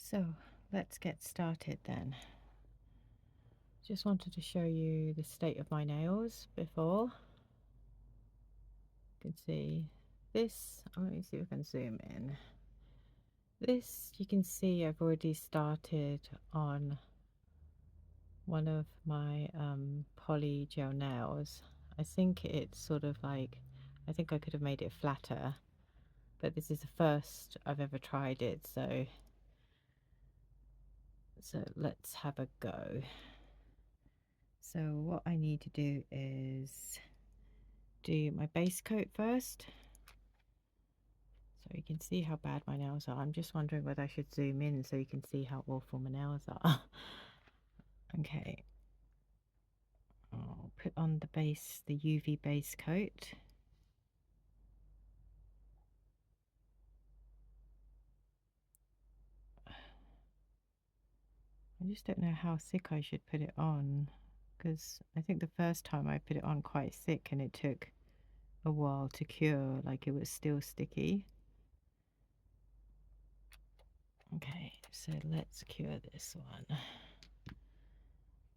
So let's get started then. Just wanted to show you the state of my nails before. You can see this. Let me see if I can zoom in. This, you can see I've already started on one of my Polygel nails. I think it's sort of like, I think I could have made it flatter, but this is the first I've ever tried it, so let's have a go. So what I need to do is do my base coat first. So you can see how bad my nails are. I'm just wondering whether I should zoom in so you can see how awful my nails are. Okay. I'll put on the base, the UV base coat. I just don't know how thick I should put it on, because I think the first time I put it on quite thick and it took a while to cure, like it was still sticky. Okay, so let's cure this one. I'm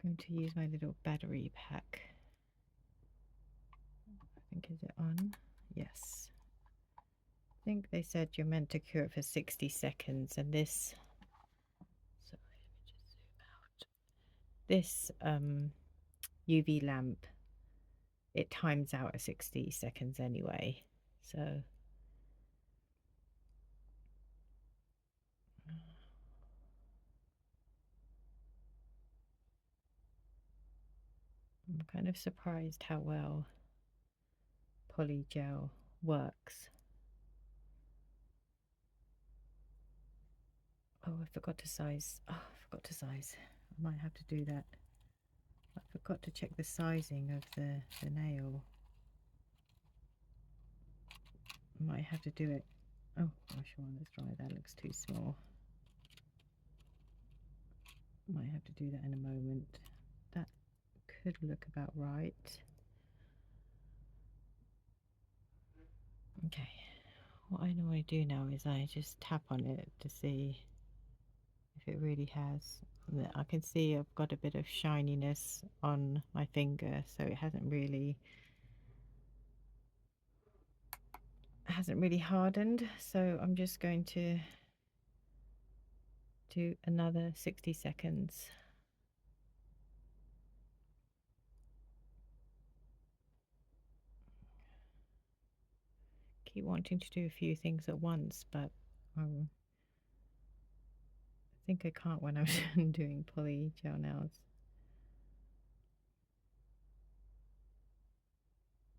going to use my little battery pack. I think, is it on? Yes. I think they said you're meant to cure it for 60 seconds, and this, sorry, let me just zoom out. This UV lamp, it times out at 60 seconds anyway, so I'm kind of surprised how well Polygel works. Oh, I forgot to size. Oh, I forgot to size. I might have to do that. I forgot to check the sizing of the nail. I might have to do it. Oh gosh, well, let's try that. Looks too small. Might have to do that in a moment. That could look about right. Okay, what I normally do now is I just tap on it to see if it really has. I can see I've got a bit of shininess on my finger, so it hasn't really hardened. So I'm just going to do another 60 seconds. Keep wanting to do a few things at once, but I think I can't when I'm doing Polygel nails.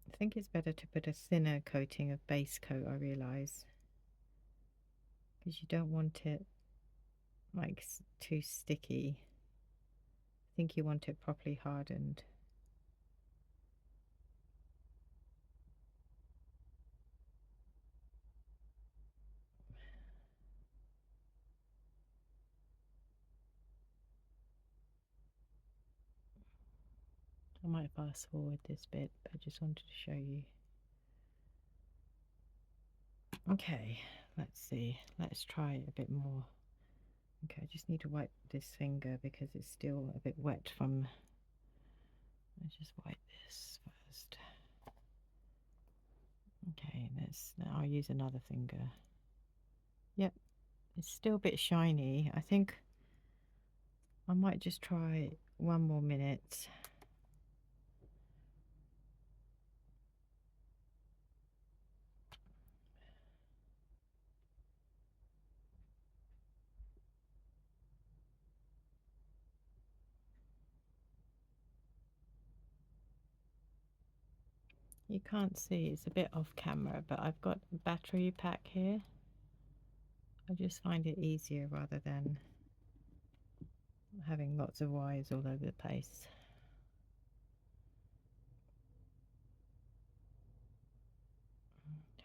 I think it's better to put a thinner coating of base coat, I realise, because you don't want it like too sticky. I think you want it properly hardened. I might fast forward this bit, but I just wanted to show you. Okay, let's see. Let's try a bit more. Okay, I just need to wipe this finger because it's still a bit wet from. Let's just wipe this first. Okay, now I'll use another finger. Yep, it's still a bit shiny. I think I might just try one more minute. You can't see, it's a bit off camera, but I've got a battery pack here. I just find it easier rather than having lots of wires all over the place.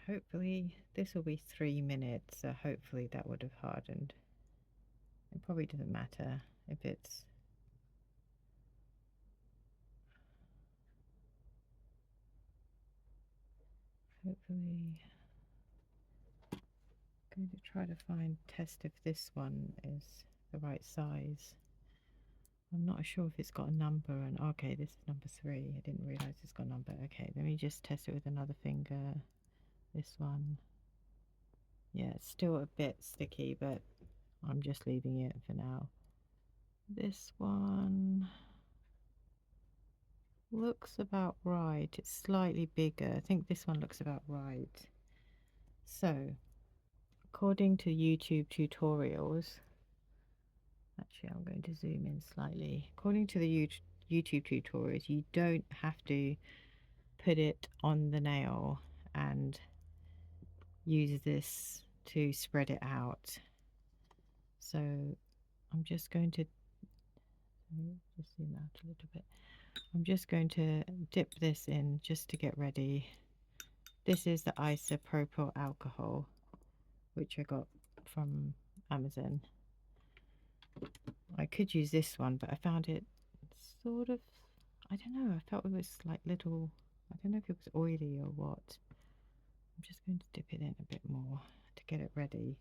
Hopefully this will be 3 minutes, so hopefully that would have hardened. It probably doesn't matter if it's hopefully going to try to test if this one is the right size. I'm not sure if it's got a number, and okay, this is number 3. I didn't realize it's got a number. Okay, let me just test it with another finger. This one. Yeah, it's still a bit sticky, but I'm just leaving it for now. This one looks about right. It's slightly bigger. I think this one looks about right. So, according to YouTube tutorials, actually I'm going to zoom in slightly. According to the YouTube tutorials, you don't have to put it on the nail and use this to spread it out. So I'm just going to just zoom out a little bit. I'm just going to dip this in just to get ready. This is the isopropyl alcohol, which I got from Amazon. I could use this one, but I found it sort of, I don't know, I felt it was like little, I don't know if it was oily or what. I'm just going to dip it in a bit more to get it ready.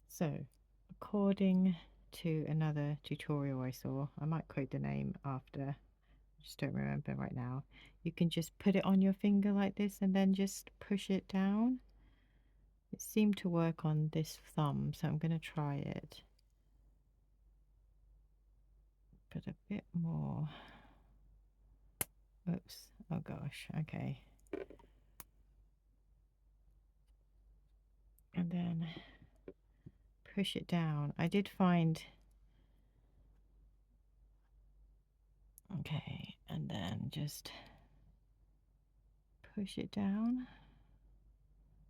So, according to another tutorial I saw, I might quote the name after, I just don't remember right now. You can just put it on your finger like this and then just push it down. It seemed to work on this thumb, so I'm going to try it. Put a bit more. Oops. Oh gosh. Okay. And then push it down. I did find. Okay. And then just push it down.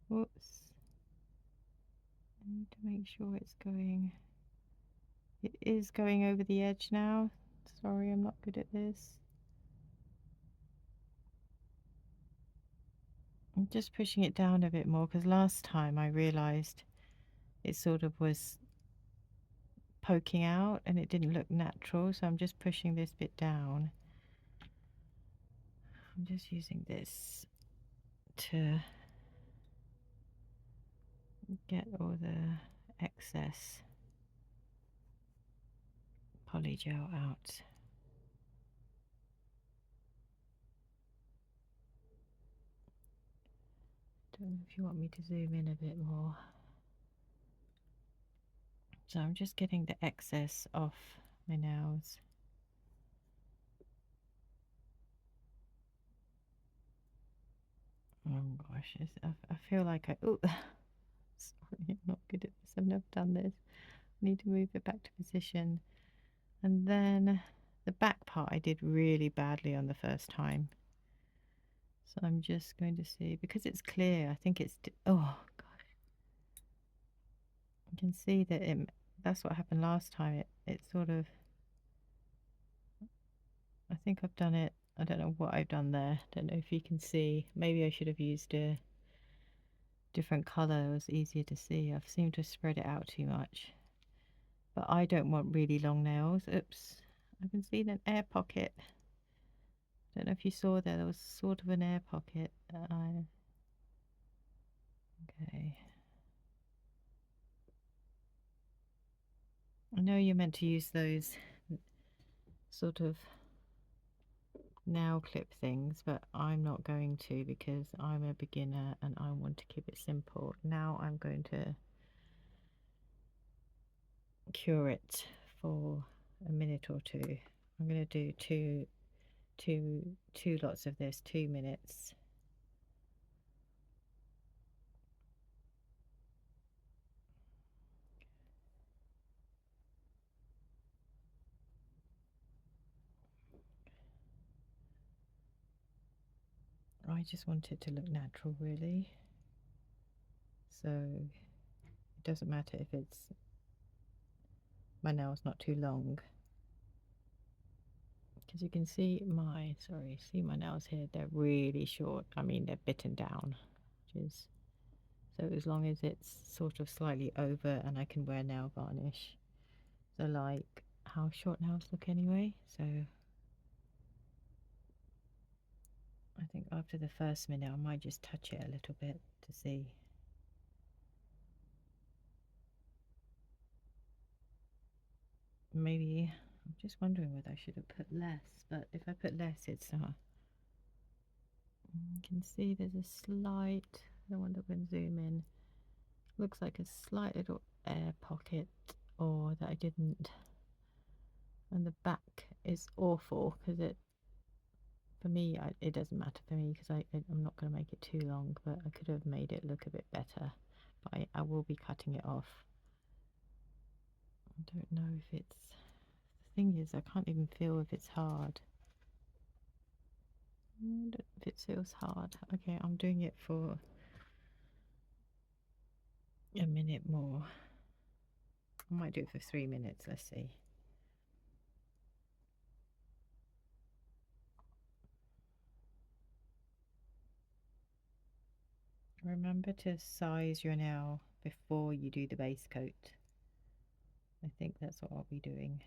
Whoops. I need to make sure it's going. It is going over the edge now. Sorry, I'm not good at this. I'm just pushing it down a bit more because last time I realized it sort of was poking out and it didn't look natural, so I'm just pushing this bit down. I'm just using this to get all the excess polygel out. Don't know if you want me to zoom in a bit more. So I'm just getting the excess off my nails. Oh gosh, I feel like oh, sorry, I'm not good at this. I've never done this. I need to move it back to position. And then the back part I did really badly on the first time. So I'm just going to see, because it's clear, I think it's, oh gosh. You can see that that's what happened last time. It sort of, I think I've done it. I don't know what I've done there. Don't know if you can see. Maybe I should have used a different color. It was easier to see. I've seemed to spread it out too much. But I don't want really long nails. Oops. I can see an air pocket. Don't know if you saw there was sort of an air pocket. Okay. I know you're meant to use those sort of nail clip things, but I'm not going to because I'm a beginner and I want to keep it simple. Now I'm going to cure it for a minute or two. I'm going to do two lots of this, 2 minutes. I just want it to look natural, really. So it doesn't matter if it's my nail's not too long. Because you can see see my nails here, they're really short. I mean, they're bitten down, which is, so as long as it's sort of slightly over and I can wear nail varnish. So like how short nails look anyway. So I think after the first minute I might just touch it a little bit to see. maybe I'm just wondering whether I should have put less, but if I put less, it's not. You can see there's a slight, I wonder if we can zoom in, looks like a slight little air pocket, or that I didn't. And the back is awful because for me, it doesn't matter for me because I'm not going to make it too long, but I could have made it look a bit better. But I will be cutting it off. I don't know if it's, the thing is, I can't even feel if it's hard. I don't know if it feels hard. Okay, I'm doing it for a minute more. I might do it for 3 minutes, let's see. Remember to size your nail before you do the base coat. I think that's what I'll be doing.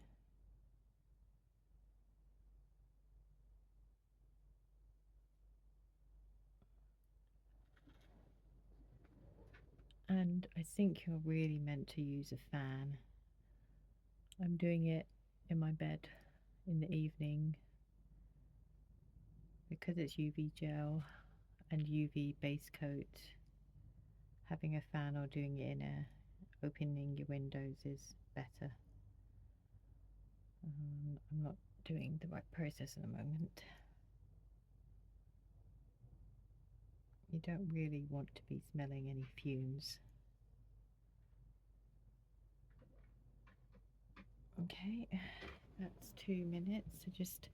And I think you're really meant to use a fan. I'm doing it in my bed in the evening because it's UV gel and UV base coat. Having a fan or doing it in opening your windows is better. I'm not doing the right process at the moment. You don't really want to be smelling any fumes. Okay, that's 2 minutes. So just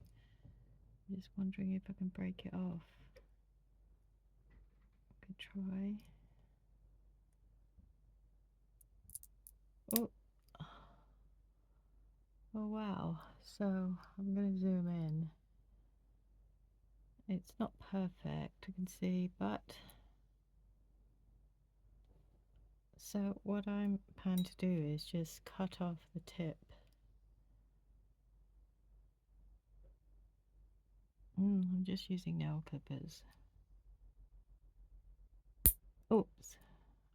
wondering if I can break it off. I could try. Oh, oh wow. So I'm going to zoom in. It's not perfect, I can see, but so what I'm planning to do is just cut off the tip. I'm just using nail clippers. Oops.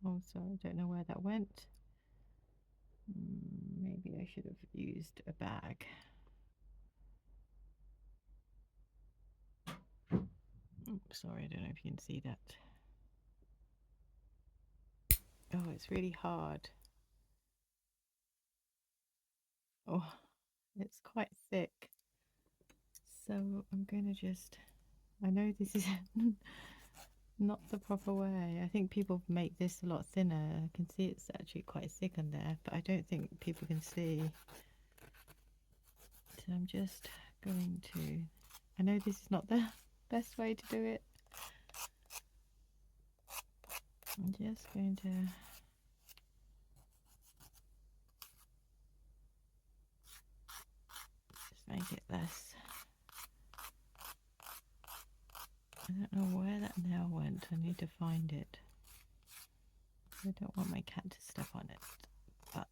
Oh, sorry, I don't know where that went. Maybe I should have used a bag. Oops, sorry, I don't know if you can see that. Oh, it's really hard. Oh, it's quite thick. So I'm going to just, I know this is not the proper way. I think people make this a lot thinner. I can see it's actually quite thick on there, but I don't think people can see. So I'm just going to, I know this is not the best way to do it. I'm just going to just make it less. I don't know where that nail went. I need to find it. I don't want my cat to step on it, but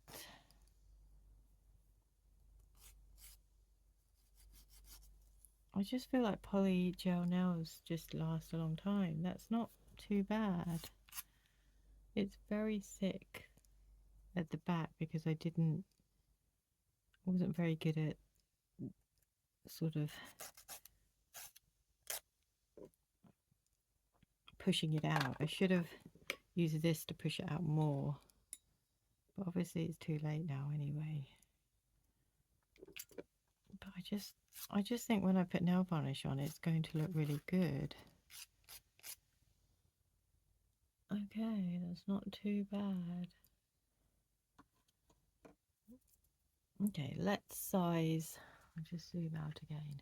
I just feel like polygel nails just last a long time. That's not too bad. It's very thick at the back because I wasn't very good at sort of pushing it out. I should have used this to push it out more, but obviously it's too late now anyway. But I just think when I put nail varnish on, it's going to look really good. Okay, that's not too bad. Okay, let's size. I'll just zoom out again.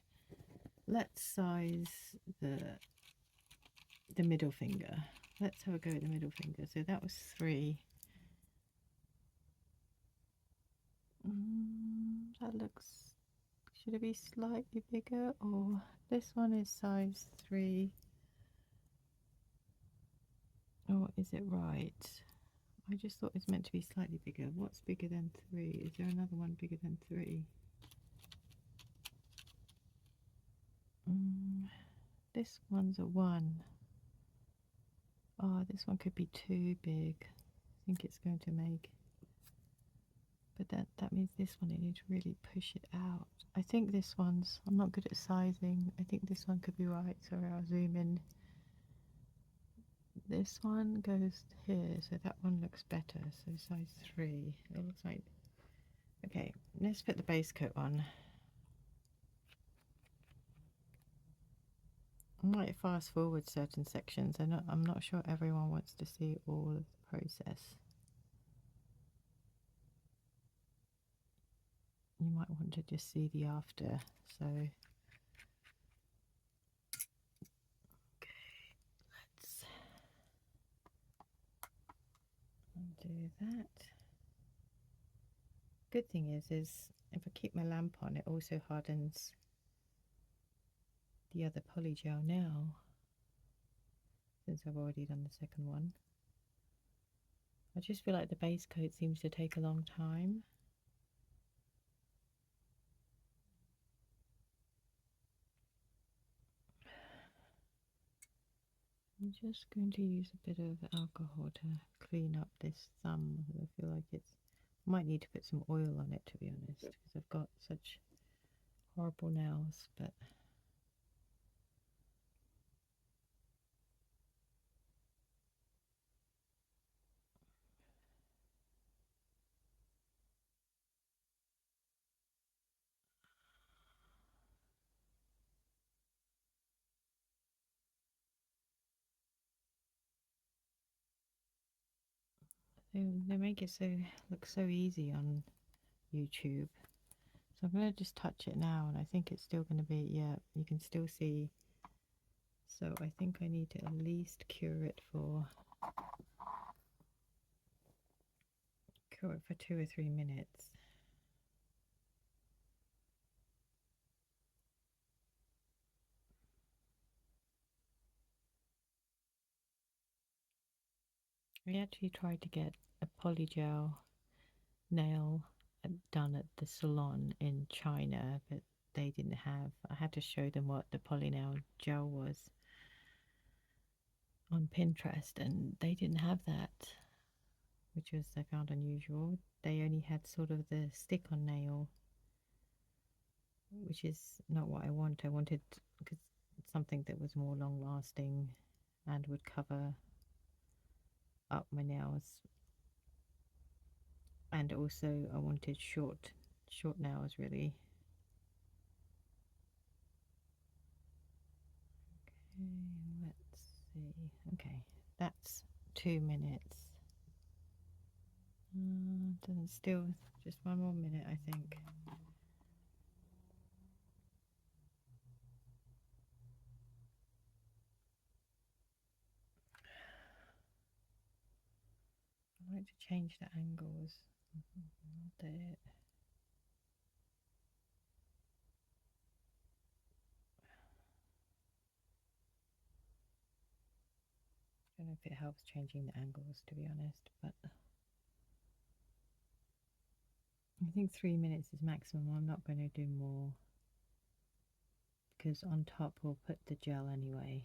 Let's size the middle finger. Let's have a go at the middle finger. So that was 3. That looks, should it be slightly bigger, or this one is size 3, or is it right? I just thought it's meant to be slightly bigger. What's bigger than 3? Is there another one bigger than 3? This one's a 1. Oh, this one could be too big. I think it's going to make, but that means this one, I need to really push it out. I think this one's, I'm not good at sizing. I think this one could be right. Sorry, I'll zoom in. This one goes here, so that one looks better. So size 3. It looks like, okay, let's put the base coat on. I might fast forward certain sections. I'm not sure everyone wants to see all of the process. You might want to just see the after. So, okay, let's do that. Good thing is if I keep my lamp on, it also hardens the other polygel now, since I've already done the second one. I just feel like the base coat seems to take a long time. I'm just going to use a bit of alcohol to clean up this thumb. I feel like it's, I might need to put some oil on it, to be honest, because I've got such horrible nails, but they make it so look so easy on YouTube. So I'm going to just touch it now, and I think it's still going to be, yeah, you can still see. So I think I need to at least cure it for 2 or 3 minutes. I actually tried to get a polygel nail done at the salon in China, but they didn't have. I had to show them what the polynail gel was on Pinterest, and they didn't have that, which was, I found, unusual. They only had sort of the stick-on nail, which is not what I want. I wanted because something that was more long-lasting and would cover up my nails, and also I wanted short nails, really. Okay, let's see. Okay, that's 2 minutes. Doesn't, still just 1 more minute, I think. I like to change the angles. Not it. I don't know if it helps changing the angles, to be honest, but I think 3 minutes is maximum. I'm not going to do more because on top we'll put the gel anyway.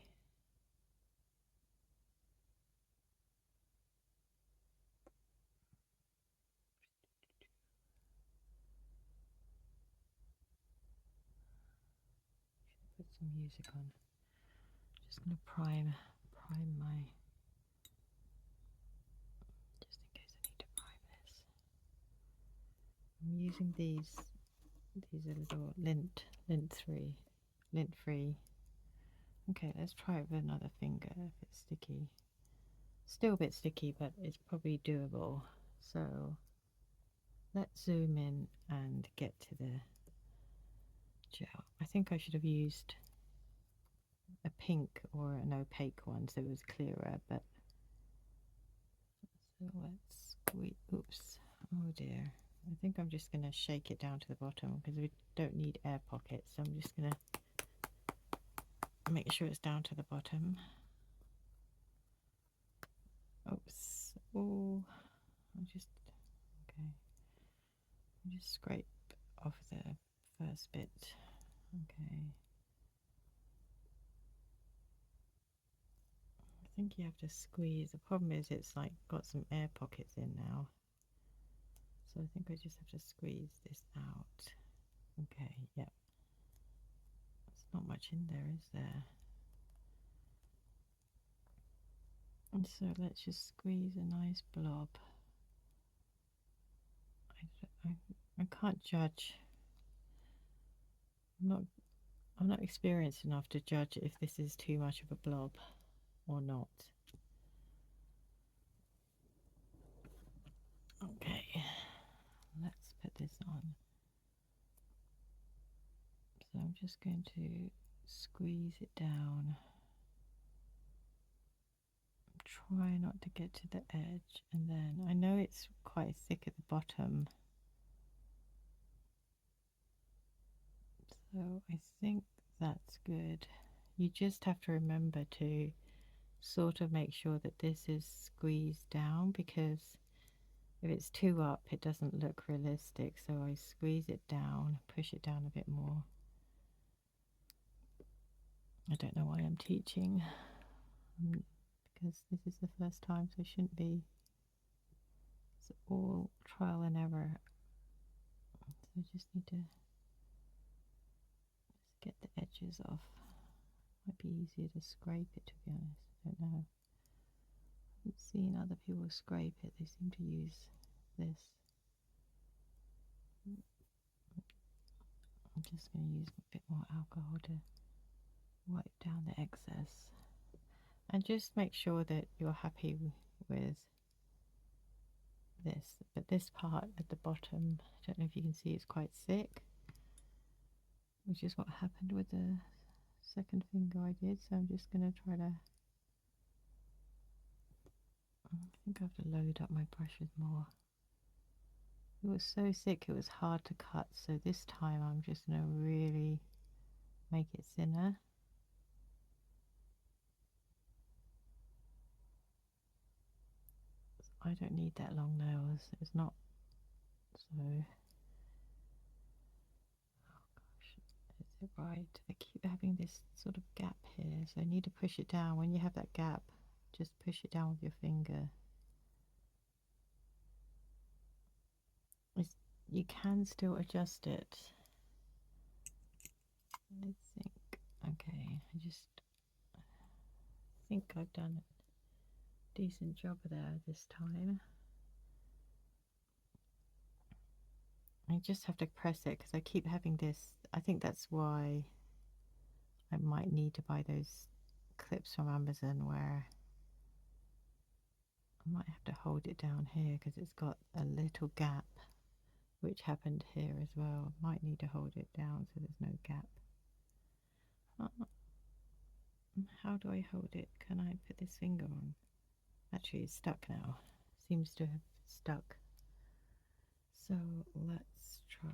Put some music on. Just going to prime my, just in case I need to prime this. I'm using these are little lint free. Okay, let's try it with another finger if it's sticky. Still a bit sticky, but it's probably doable. So let's zoom in and get to the gel. I think I should have used a pink or an opaque one so it was clearer, but so let's squeeze. Oops, oh dear. I think I'm just going to shake it down to the bottom because we don't need air pockets, so I'm just going to make sure it's down to the bottom. Oops. Oh, I'm just, okay, I'll just scrape off the first bit. Okay, I think you have to squeeze. The problem is it's like got some air pockets in now, So I think I just have to squeeze this out. Okay, yep. There's not much in there, is there? And so let's just squeeze a nice blob. I can't judge. I'm not experienced enough to judge if this is too much of a blob or not. Okay, let's put this on. So I'm just going to squeeze it down. Try not to get to the edge, and then I know it's quite thick at the bottom. So I think that's good. You just have to remember to sort of make sure that this is squeezed down, because if it's too up it doesn't look realistic. So I squeeze it down, push it down a bit more. I don't know why I'm teaching, because this is the first time, so I shouldn't be. It's all trial and error. So I just need to get the edges off. Might be easier to scrape it, to be honest. I don't know. I haven't seen other people scrape it. They seem to use this. I'm just going to use a bit more alcohol to wipe down the excess. And just make sure that you're happy with this. But this part at the bottom, I don't know if you can see, it's quite thick, which is what happened with the second finger I did. So I'm just going to try to, I think I have to load up my brushes more. It was so thick it was hard to cut, so this time I'm just going to really make it thinner. I don't need that long nails, it's not so. Oh gosh, is it right? I keep having this sort of gap here, so I need to push it down. When you have that gap, just push it down with your finger. You can still adjust it. I think, okay, I just think I've done a decent job there this time. I just have to press it because I keep having this. I think that's why I might need to buy those clips from Amazon, where I might have to hold it down here because it's got a little gap, which happened here as well. Might need to hold it down so there's no gap. How do I hold it? Can I put this finger on? Actually, it's stuck now. Seems to have stuck. So let's try.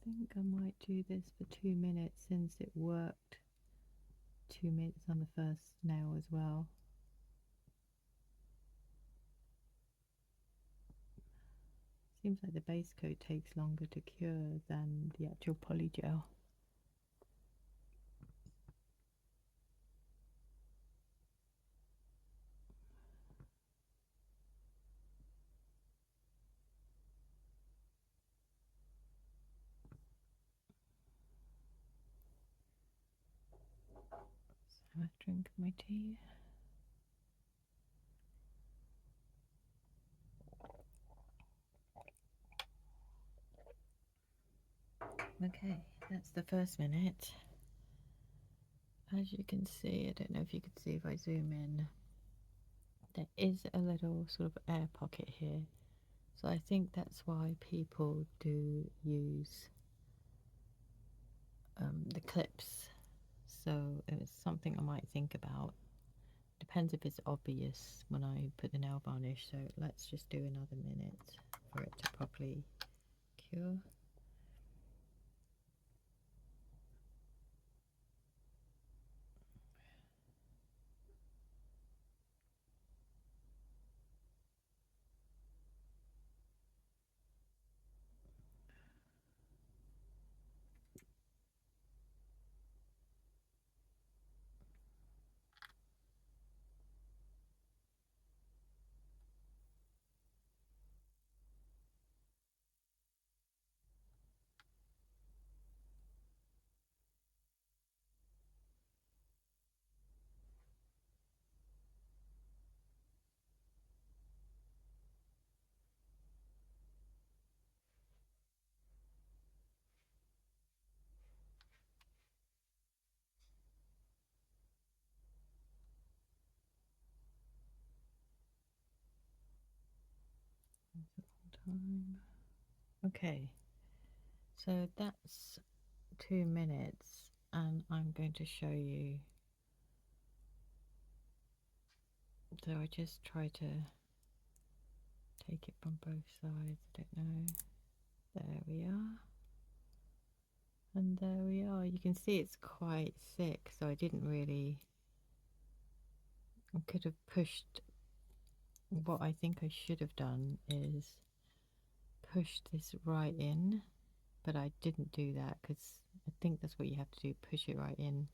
I think I might do this for 2 minutes, since it worked 2 minutes on the first nail as well. Seems like the base coat takes longer to cure than the actual polygel. So I drink my tea. Okay, that's the first minute. As you can see, I don't know if you can see if I zoom in, there is a little sort of air pocket here. So I think that's why people do use the clips. So it's something I might think about. Depends if it's obvious when I put the nail varnish. So let's just do another minute for it to properly cure. Time. Okay, so that's 2 minutes, and I'm going to show you. So I just try to take it from both sides. I don't know. There we are. And there we are. You can see it's quite thick, so I didn't really. I could have pushed. What I think I should have done is push this right in, but I didn't do that because I think that's what you have to do, push it right in.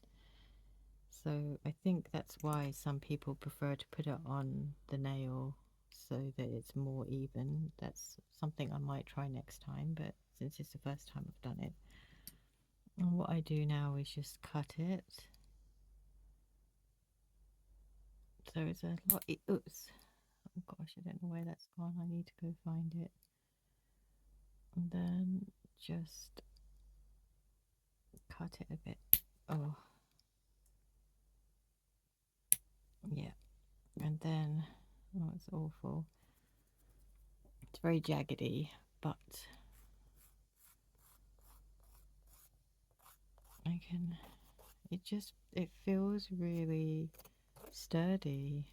So I think that's why some people prefer to put it on the nail so that it's more even. That's something I might try next time, but since it's the first time I've done it. And what I do now is just cut it. So it's a lot. Oops. Oh gosh, I don't know where that's gone. I need to go find it. And then just cut it a bit. Oh, yeah. And then, oh, it's awful. It's very jaggedy, but I can, it feels really sturdy.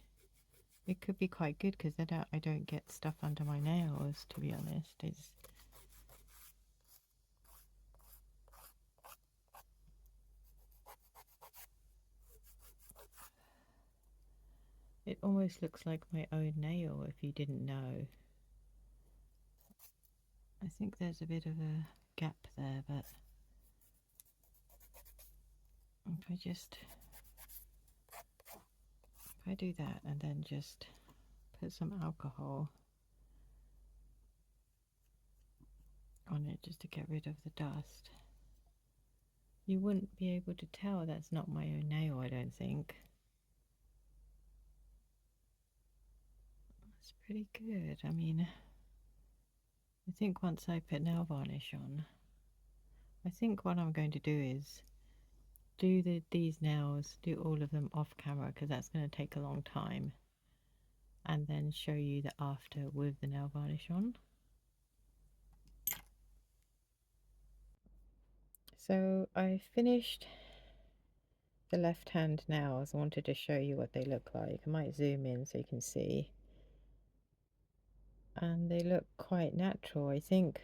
It could be quite good because then I don't get stuff under my nails, to be honest. It almost looks like my own nail if you didn't know. I think there's a bit of a gap there, but if I do that and then just put some alcohol on it just to get rid of the dust, you wouldn't be able to tell that's not my own nail, I don't think. That's pretty good. I mean, I think once I put nail varnish on, I think what I'm going to do is do these nails, do all of them off camera because that's going to take a long time, and then show you the after with the nail varnish on. So I finished the left hand nails. I wanted to show you what they look like. I might zoom in so you can see. And they look quite natural, I think,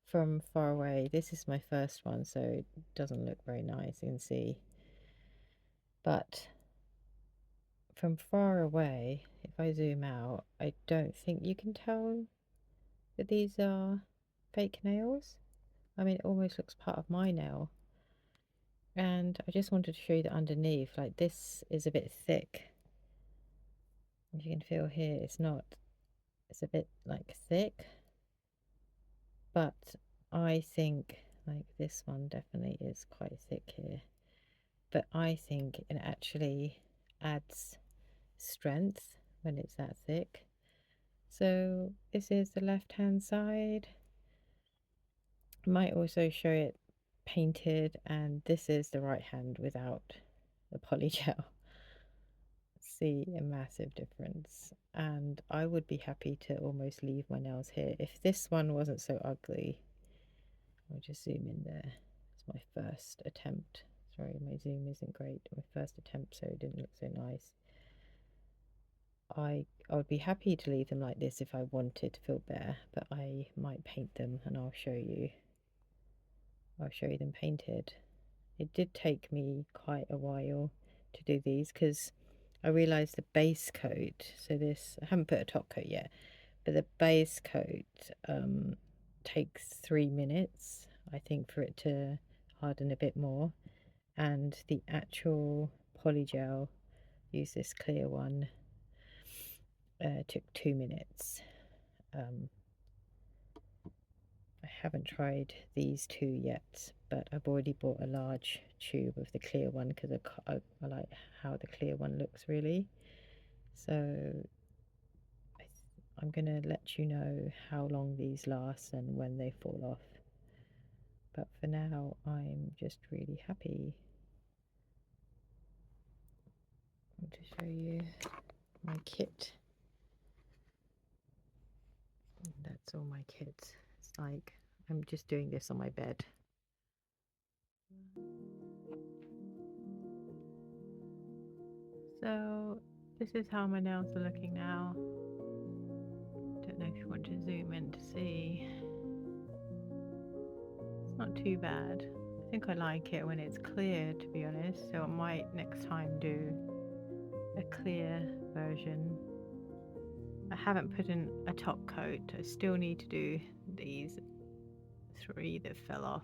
from far away. This is my first one, so it doesn't look very nice, you can see. But from far away, if I zoom out, I don't think you can tell that these are fake nails. I mean, it almost looks part of my nail. And I just wanted to show you that underneath, like this is a bit thick. As you can feel here, it's a bit like thick. But I think like this one definitely is quite thick here. But I think it actually adds strength when it's that thick. So this is the left hand side. I might also show it painted, and this is the right hand without the polygel. See a massive difference, and I would be happy to almost leave my nails here if this one wasn't so ugly. I'll just zoom in there. It's my first attempt. Sorry, my zoom isn't great. My first attempt, so it didn't look so nice. I would be happy to leave them like this if I wanted to feel better, but I might paint them and I'll show you. I'll show you them painted. It did take me quite a while to do these because I realised the base coat, so this, I haven't put a top coat yet, but the base coat takes 3 minutes, I think, for it to harden a bit more, and the actual polygel, use this clear one, took 2 minutes. I haven't tried these two yet, but I've already bought a large tube of the clear one because I like how the clear one looks really. So I'm going to let you know how long these last and when they fall off. But for now, I'm just really happy. I want to show you my kit. It's all my kids. It's like I'm just doing this on my bed. So this is how my nails are looking now. Don't know if you want to zoom in to see. It's not too bad. I think I like it when it's clear, to be honest, so I might next time do a clear version. I haven't put in a top coat. I still need to do these 3 that fell off.